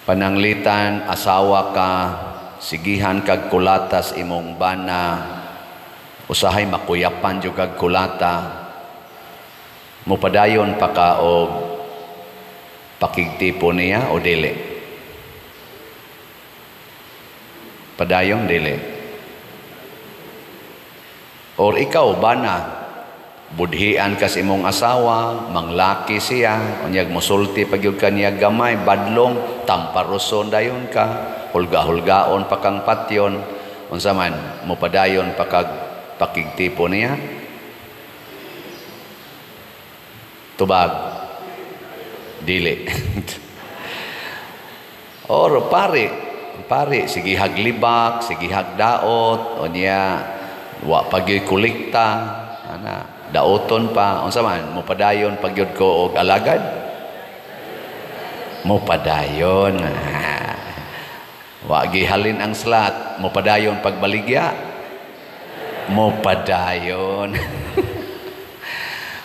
Pananglitan, asawa ka, sigihan kag kulatas imong bana, usahay makuyapan jud kag kulata, mupadayon pa ka og pakigtipo niya o dili? Padayon dili. Or ikaw bana, budhian ka sa imong asawa, manglaki siya, unyag musulti pagyud kaniya gamay, badlong, tamparuson dayon ka, hulga-hulgaon pa kang patyon, unsa man mupadayon pa kag pakigtipo niya? Tubag, dili. Or pare, sige haglibak, sige hagdaot, unya wa pagyoy kulikta, ana daoton pa, unsa man mupadayon pagyud ko og alagad? Mupadayon. Wa gihalin ang slat, mupadayon pagbaligya? Mupadayon.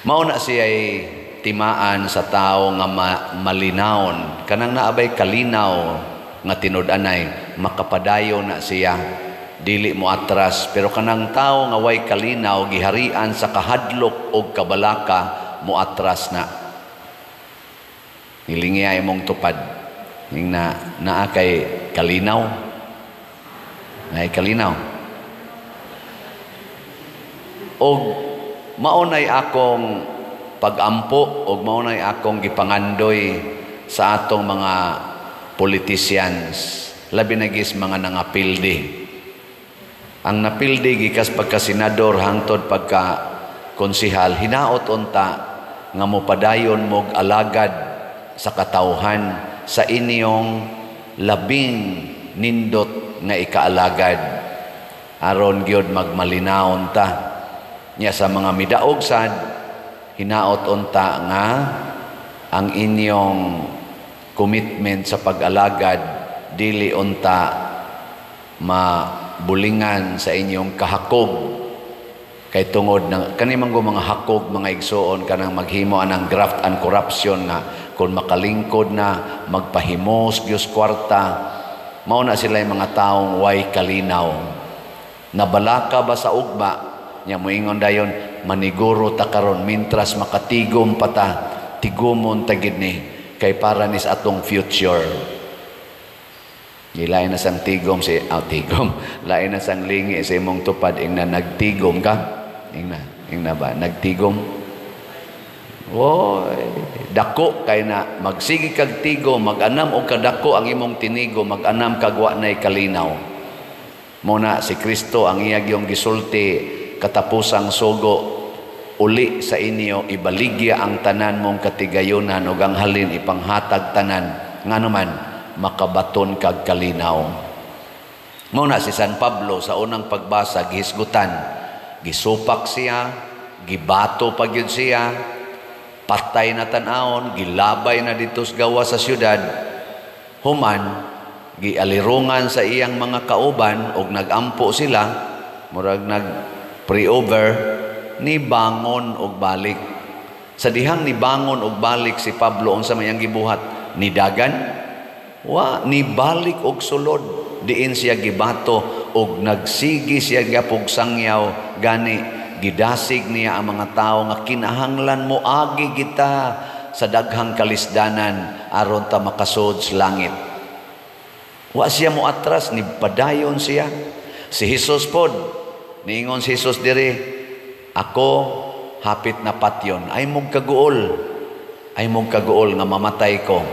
Mao na siya'y timaan sa tao nga malinawon, kanang naabay kalinaw nga tinud-anay, makapadayon na siya, dili mo atras. Pero kanang tao nga way kalinaw, giharian sa kahadlok o kabalaka, mo atras na. Hilingiya imong tupad, ning naa kay kalinaw, ay kalinaw. Og maunay akong pagampo, og maunay akong gipangandoy sa atong mga politicians, labi na gis mga nangapildi. Ang napildi gikas pagka senador hangtod pagka konsihal, hinaot unta nga mopadayon mog alagad sa katawhan sa inyong labing nindot nga ikaalagad, aron gyud magmalinaon ta nya sa mga midaog sad, hinaot unta nga ang inyong commitment sa pag-alagad dili unta mabulingan sa inyong kahakog, kay tungod ng kanimang mga hakog mga igsoon kanang maghimo anang graft and corruption nga kung makalingkod na magpahimos Diyos kwarta. Mao na sila yung mga taong way kalinaw, nabalaka ba sa ugma nya moingon dayon, maniguro ta karon mintras makatigom pata, tigumon tagid ni kay para nis atong future. Lain na sang tigom si tigom, lain na sang lingi sa imong tupad ing na nagtigom ka, ing na ba nagtigom? Oy, dako kay na magsigi kag tigom, mag-anam og kadako ang imong tinigo, mag-anam kag wa nay kalinaw. Muna si Kristo ang iyag yung gisulti katapusang sugo, uli sa inyo ibaligya ang tanan mong katigayunan ug ang halin ipanghatag tanan nganuman makabaton kag kalinaw. Muna si San Pablo sa unang pagbasa gihisgutan, gisupak siya, gibato pagyud siya, patay na tan-awon, gilabay na dito sa gawa sa syudad, human gialirungan sa iyang mga kauban ug nagampo sila, murag nag pre-over, ni bangon og balik. Sa dihang ni bangon og balik si Pablo, unsa may ang gibuhat? Ni dagan? Wa, ni balik og sulod. Diin siya gibato og nagsigi siya gapog sangyaw, gani gidasig niya ang mga tao nga kinahanglan mo agi kita sa daghang kalisdanan aron ta makasud sa langit. Wa siya mo atras, ni padayon siya. Si Jesus pod, niingon si Jesus diri, ako hapit na patyon, ay mong kaguol nga mamatay ko.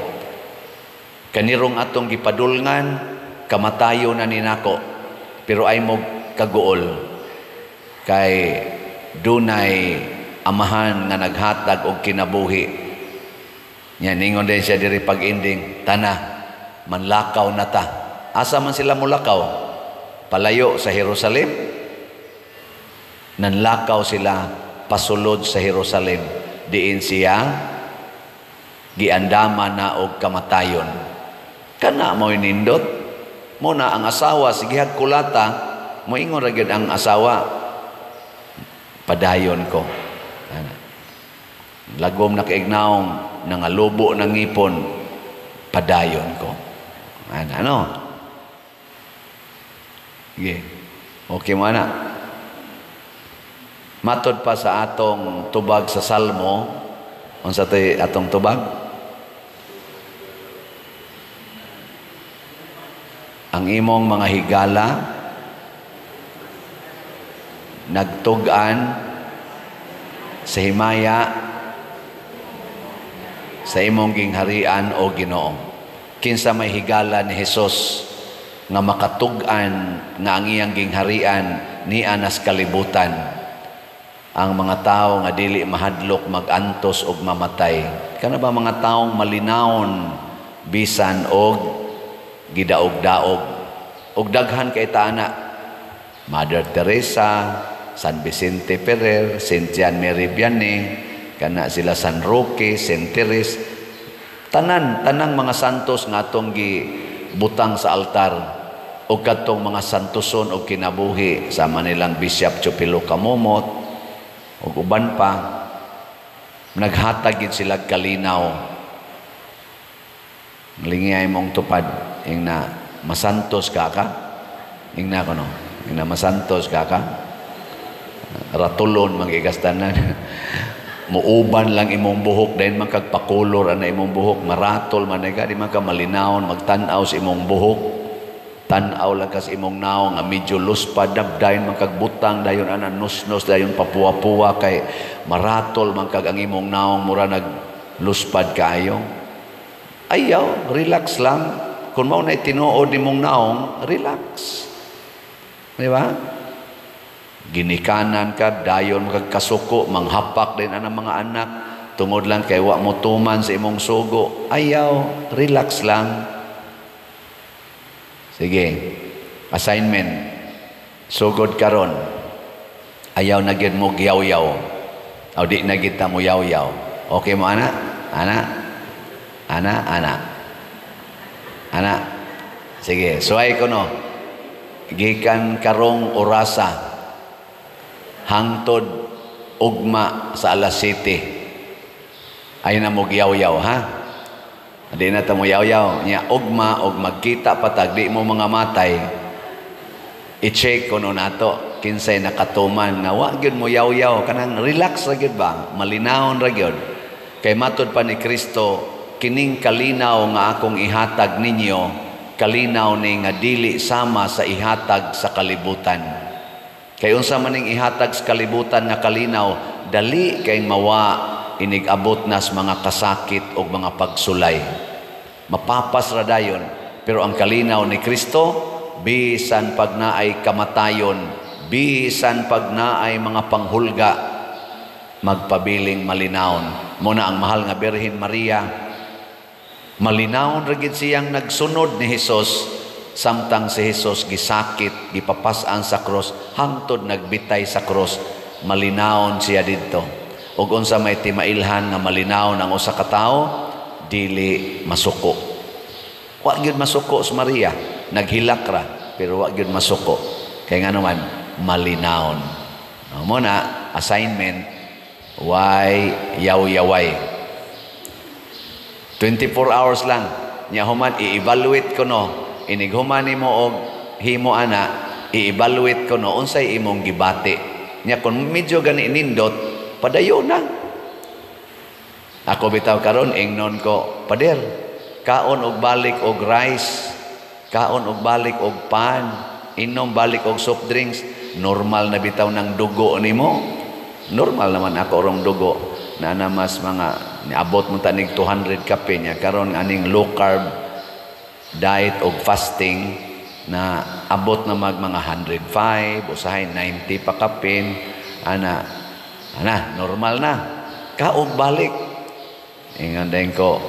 Kanirong atong gipadulngan, kamatayo na ninako, pero ay mong kaguol. Kay dunay amahan nga naghatag og kinabuhi. Nya ningon din siya diri pag-ending, tana, manlakaw na ta. Asa man sila mulakaw? Palayo sa Jerusalem? Nanlakaw sila pasulod sa Jerusalem, diin siya giandama na og kamatayon. Kana mo'y nindot, muna ang asawa sige kulata, moingon ra gyud ang asawa, padayon ko. Lagom na kaignaong nangalubo ng ipon, padayon ko. Ano? Sige. Okay mo na. Matod pa sa atong tubag sa Salmo, unsa tay atong tubag? Ang imong mga higala nagtug-an sa himaya sa imong gingharian o Ginoo. Kinsa may higala ni Hesus nga makatug-an nga ang iyang gingharian niya nas kalibutan. Ang mga tao nga dili mahadlok magantos og mamatay. Kana ba mga taong malinawon bisan og gidaog-daog. Og daghan kay taana. Mother Teresa, San Vicente Ferrer, Saint John Mary Vianney, kana sila San Roque, Saint Therese, tanang mga santos nga atong gibutang sa altar o katong mga santoson o kinabuhi sa Manilang Bishop Chupilo Kamumot o uban pa, naghatag gid sila kalinaw. Lingay mong tupad ing na masantos ka ing na kuno ing na masantos ka ratulon magigastanan muuban lang imong buhok dahil magkagpakulor ana imong buhok maratol man di man ka malinawon magtan-aw sa imong buhok tan-aw lang kas imong naong nga medyo luspad dayon magkagbutang dayon ana nusnos dayon papuwa-puwa kay maratol man kag ang imong naong mura nagluspad kaayo ayaw relax lang kung mao na tinuod nimong naong relax di ba ginikanan ka, dayon magkasuko, manghapak din ang mga anak, tungod lang kay wa mo tuman sa imong sugo. Ayaw, relax lang. Sige, assignment. Sugod karon. Ayaw na gyud mo yaw-yaw. O di na kita mo yaw-yaw. Okay mo, ana? Ana? Ana? Ana? Ana? Sige, suway ko no. Gikan karong orasa. Hangtod ugma sa alas 7 ay na mo giyaw-yaw ha di na ta mo yaw-yaw nya ugma og magkita patag di mo mga matay i-check kuno nato kinsay nakatuman nga wa gyud mo yaw-yaw kanang relax ra gyud ba malinawon ra gyud kay matud pa ni Kristo kining kalinaw nga akong ihatag ninyo kalinaw ni nga dili sama sa ihatag sa kalibutan. Kay unsa man ning ihatag sa kalibutan nga kalinaw, dali kay mawa inigabot nas mga kasakit o mga pagsulay. Mapapas ra dayon, pero ang kalinaw ni Kristo bisan pag naay kamatayon, bisan pag naay mga panghulga, magpabiling malinawon. Muna ang mahal nga Birhen Maria, malinawon ra gid siyang nagsunod ni Hesus. Samtang si Jesus gisakit, gipapasan sa cross, hangtod nagbitay sa cross, malinawon siya didto. Ug unsa may timailhan nga malinawon ang usa ka tawo, dili masuko. Wa gyud masuko si Maria, naghilak ra, pero wa gyud masuko. Kay nga naman malinawon. Mo na assignment, why yaw-yaway. 24 hours lang. Nya human i-evaluate ko no. Inighuman nimo og himo ana i-evaluate ko no unsay imong gibati nya kun medyo gani nindot padayon na ako bitaw karon ingnon ko pader kaon og balik og rice kaon og balik og pan inom balik og soft drinks normal na bitaw ng dugo nimo normal naman ako rong dugo na namas mga niabot mo tanig 200 kape nya karon aning low carb diet o fasting na abot na mga 105 usahay 90 pa kapin ana normal na kaog balik ingon din ko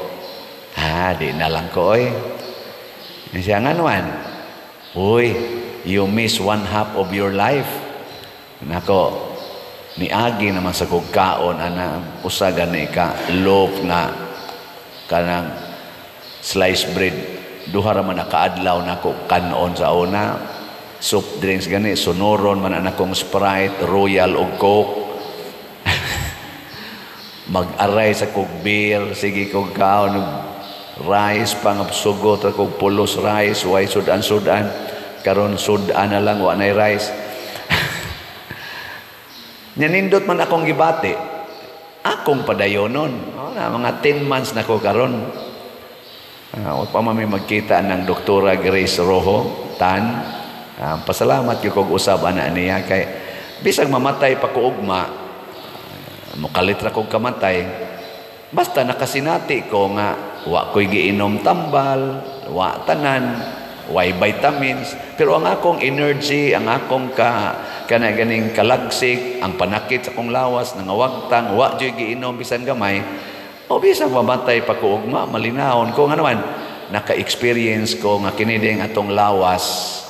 di na lang ko oy siya nga naman uy you miss 1/2 of your life nako niagi naman sa kugkaon ana usa gani ka loaf nga kanang sliced bread duha ra man nakaadlaw nako kanon sa una soft drinks gani sonoron man anakong Sprite Royal o Coke mag-aray sa kog beer sige kog kaon rice pangapsugot ako pulos rice way sudan karon sudan na lang wa nay rice. Nyanindot man akong gibati akong padayonon na mga 10 months na ko karon. Wa pa may magkita ng Doktora Grace Rojo Tan. Pasalamat yung kong usab ana niya kay bisag mamatay pa ko ugma mukalitra kong kamatay basta nakasinati ko nga wa ko'y giinom tambal, wa tanan, way vitamins, pero ang akong energy, ang akong ganing kalagsik, ang panakit sa akong lawas, nangawagtang, wa jo'y giinom bisan gamay, o bisang mamatay pa ko ugma, malinahon ko nga naman, naka-experience ko nga kiniding atong lawas,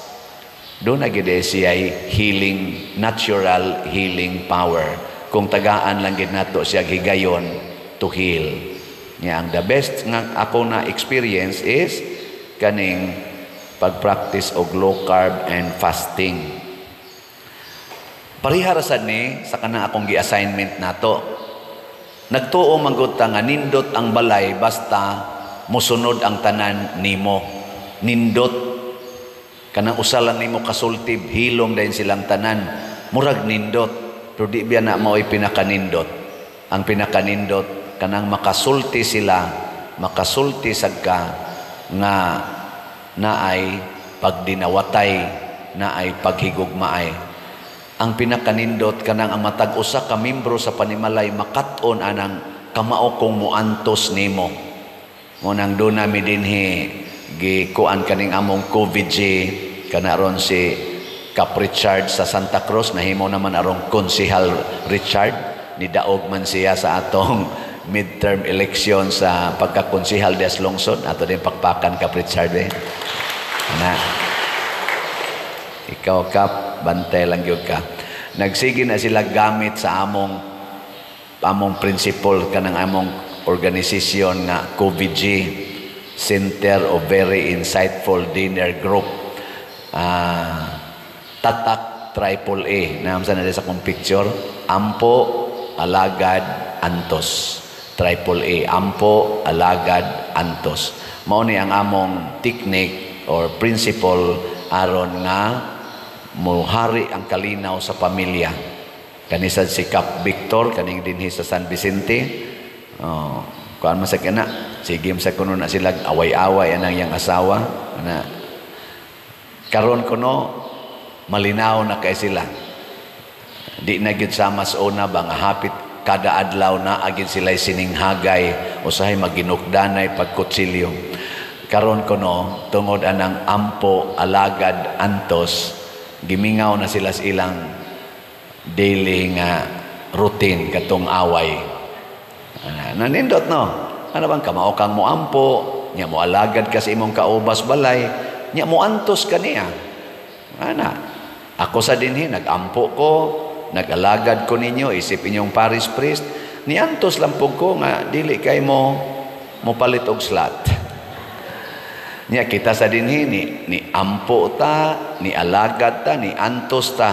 doon na gid siya healing, natural healing power. Kung tagaan lang gid nato siya gigayon to heal. Nya ang the best nga ako na experience is kaning pag-practice og low carb and fasting. Parihara sad ni sa kanang akong gi-assignment nato. Nagtuo manggod ta nga nindot ang balay basta mosunod ang tanan nimo. Nindot kanang usalan nimo kasultib hilom dayon silang tanan. Murag nindot pero di biya na mao'y pinakanindot. Ang pinakanindot kanang makasulti sila, makasulti sagka nga naay pagdinawatay, naay paghigugmaay. Ang pinakanindot kanang ang matag usa ka membro sa panimalay makat-on anang kamao kong muantos nimo. Mo nang do nami dinhi gikuan kaning among COVID kanaron si Cap Richard sa Santa Cruz nahimo naman arong konsehal Richard ni daog man siya sa atong midterm election sa pagkakonsehal des Lungsod ato din pakpakan Cap Richard na ikaw Cap bantay lang gyud ka nagsige na sila gamit sa among principle kanang among organisasyon nga COVID Center of Very Insightful Dinner Group Tatak AAA na sa sa kong picture Ampo Alagad Antos AAA Ampo Alagad Antos mao ni ang among technique or principle aron nga muhari ang kalinaw sa pamilya kanisad si Cap Victor kaning dinhi sa San Vicente kuan man sa kana sige sa kuno na sila away-away anang yang asawa na karon kuno malinaw na kay sila di na gyud sama sa una ba nga hapit kada adlaw na agid sila sininghagay usahay maginukdanay pagkutsilyo karon kuno tungod anang Ampo Alagad Antos gimingaw na sila sa ilang daily nga routine katong away nanindot no ano bang kamao kang mo ampo nya mo alagad ka sa imong kaubas balay nya mo antos kaniya ana ako sa dinhi nagampo ko nagalagad ko ninyo isip inyong parish priest ni antos lang pug ko nga dili kay mo palit og slot nya kita sa dinhi ni ampo ta ni alagad ta ni antos ta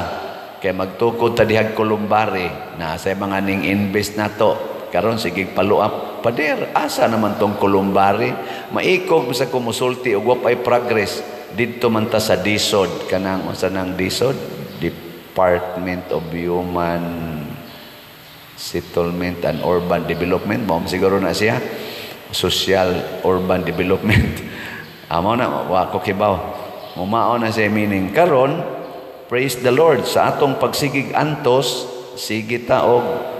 kay magtukod ta dihag Kulumbari na sa mga ning invest nato karon sige paluap pader asa naman tong Kulumbari maikog sa kumusulti og wapay progress didto man ta sa DSOD kanang unsa nang DSOD Department of Human Settlement and Urban Development mo siguro na siya Social Urban Development amo na wa ko kibaw mumao na siya meaning karon praise the Lord sa atong pagsigig antos sige ta og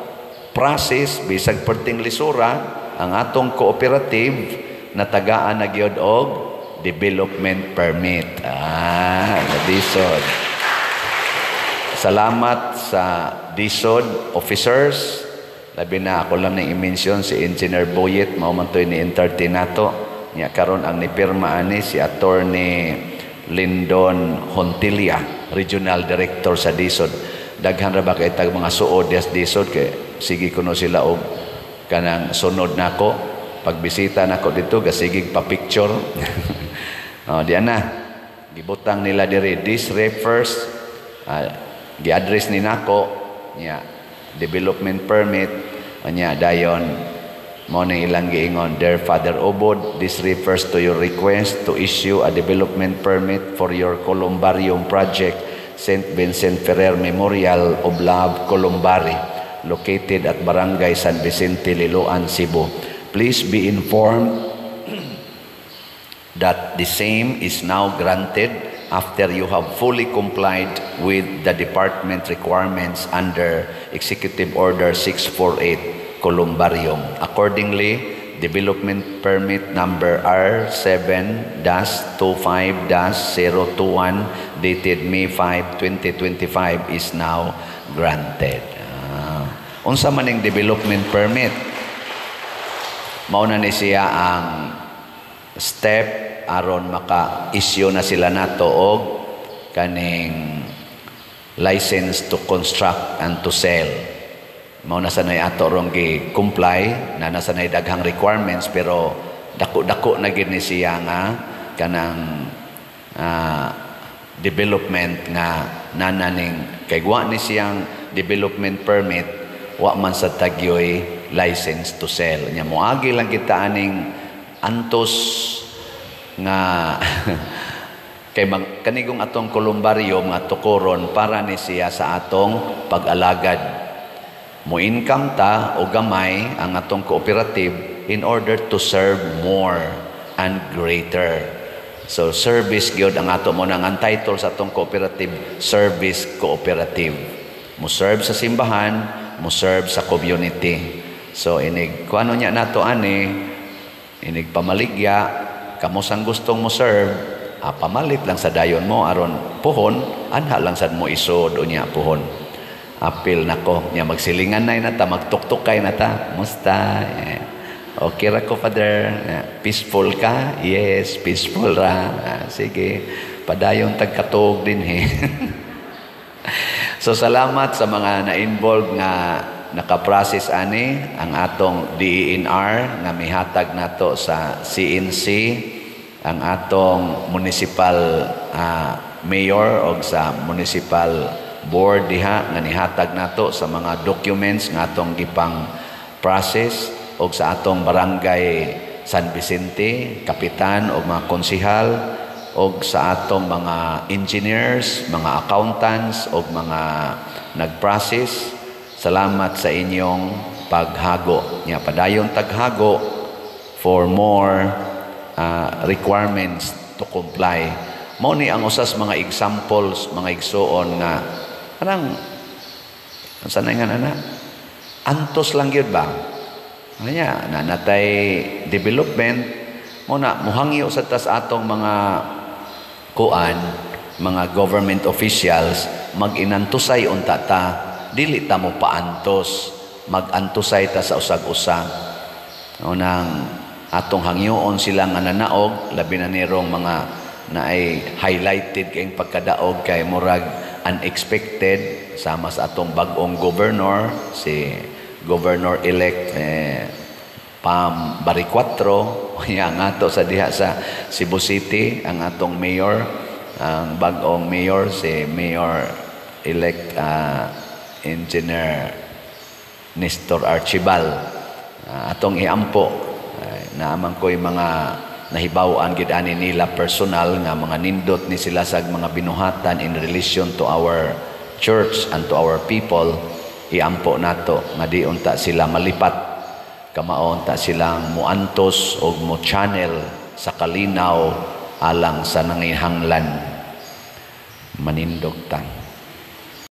process bisag perting lisura ang atong cooperative natagaan na gyud og development permit DSOD salamat sa DSOD officers labi na ako lang nang i-mention si Engineer Boyet mao man toy ni entertain nato nya karon ang nipirma ani si Attorney Lindon Hontilia Regional Director sa DSOD daghan ra ba kay tag mga suod des DSOD kay sige kuno sila og kanang sunod nako pagbisita nako dito gasigig pa picture diyan na gibutang nila diri this refers gi-address ni nako nya development permit nya dayon Mo ning ilang giingon, Dear Father Obod, this refers to your request to issue a development permit for your columbarium project, St. Vincent Ferrer Memorial of Love Columbari, located at Barangay San Vicente, Liloan, Cebu. Please be informed that the same is now granted after you have fully complied with the department requirements under Executive Order 648 Columbarium. Accordingly, development permit number R7-25-021 dated May 5, 2025 is now granted. Unsa man ning development permit? Mao na ni siya ang step aron maka-issue na sila nato og kaning license to construct and to sell. Mao na sanay ato rong gi-comply na nasanay daghang requirements, pero dako-dako na gid ni siya nga kanang development nga nananing kay wa ni siyang development permit, wa man sa tagyoy license to sell. Nya moagi lang kita aning antos nga kay kanigong atong columbarium nga tukoron para ni siya sa atong pag-alagad. Mo-income ta o gamay ang atong cooperative in order to serve more and greater. So service gyud ang ato mo nang ang title sa atong cooperative, service cooperative. Mo serve sa simbahan, mo serve sa community. So inig kuano nya nato ani, inig pamaligya, kamo sang gustong mo serve, pamalit lang sa dayon mo aron puhon, anha lang sad mo isod unya puhon. Apil nako nya magsilingan na ta, magtuktukay na ta. Musta? Okay ra ko, Father. Peaceful ka? Yes, peaceful ra. Sige, padayon tagkatog din So salamat sa mga na-involve nga nakaprocess ani ang atong DENR nga mihatag nato sa CNC, ang atong municipal mayor o sa municipal board diha nga nihatag nato sa mga documents nga atong gipang process o sa atong barangay San Vicente, kapitan o mga konsihal o sa atong mga engineers, mga accountants o mga nag-process. Salamat sa inyong paghago. Nya padayon taghago for more requirements to comply. Mao ni ang usas mga examples, mga igsuon nga parang sanay nga na antos lang yun ba? Kanya na natay development mo na muhangyo sa tas atong mga kuan, mga government officials mag-inantusay unta ta, dili ta mo paantos, mag-antusay ta sa usag-usag. Unang atong hangyoon sila nga nanaog, labi na nirong mga na ay highlighted kayong pagkadaog kay murag unexpected sama sa atong bag-ong governor, si Governor-elect Pam Baricuatro, yang ato sa diha sa Cebu City, ang atong mayor, ang bag-ong mayor, si Mayor-elect Engineer Nestor Archibal. Atong iampo, naaman ko yung mga nahibawan gid ani nila personal nga mga nindot ni sila sa mga binuhatan in relation to our church and to our people. Iampo nato nga di unta sila malipat, kamaon ta silang muantos o mo channel sa kalinaw alang sa nangihanglan. Manindog ta.